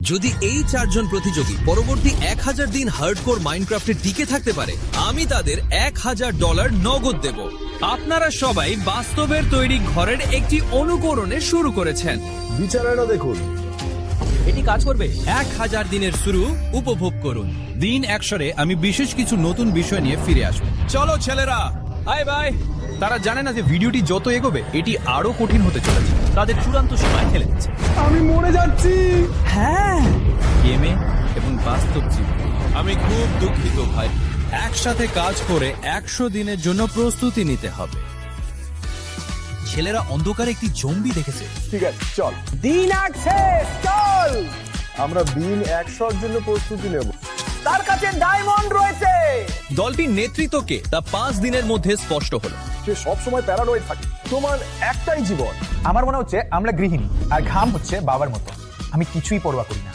যদি এই চারজন প্রতিযোগী পরবর্তী 1000 দিন হার্ডকোর মাইনক্রাফটে টিকে থাকতে পারে, আমি তাদের $1000 নগদ দেব। আপনারা সবাই বাস্তবের তৈরি ঘরের একটি অনুকরণে শুরু করেছেন। বিচারায়না দেখুন। এটি কাজ করবে। 1000 দিনের শুরু উপভোগ করুন। দিন 100 আমি বিশেষ কিছু নতুন বিষয় নিয়ে ফিরে আসবো। চলো ছেলেরা, বাই বাই। তারা জানে না যে ভিডিওটি যত এগোবে এটি আরো কঠিন হতে চলেছে। তাদের চূড়ান্ত সীমায় ঠেলে দিচ্ছে। আমি মরে যাচ্ছি। হ্যাঁ, গেমে এবং বাস্তব জীবনে। আমি খুব দুঃখিত ভাই। একসাথে কাজ করে 100 দিনের জন্য প্রস্তুতি নিতে হবে। ছেলেরা অন্ধকারে একটি জম্বি দেখেছে। ঠিক আছে, চল। দিন 1 শেষ, চল। আমরা দিন 100 জন্য প্রস্তুতি নেব। তার কাছে ডায়মন্ড রয়েছে। দলটির নেতৃত্বকে তা 5 দিনের মধ্যে স্পষ্ট হলো। সে সবসময় প্যারানয়েড থাকে। তোমার একটাই জীবন। আমার মনে হচ্ছে আমরা গৃহিণী আর ঘাম হচ্ছে বাবার মতো। আমি কিছুই পরোয়া করি না।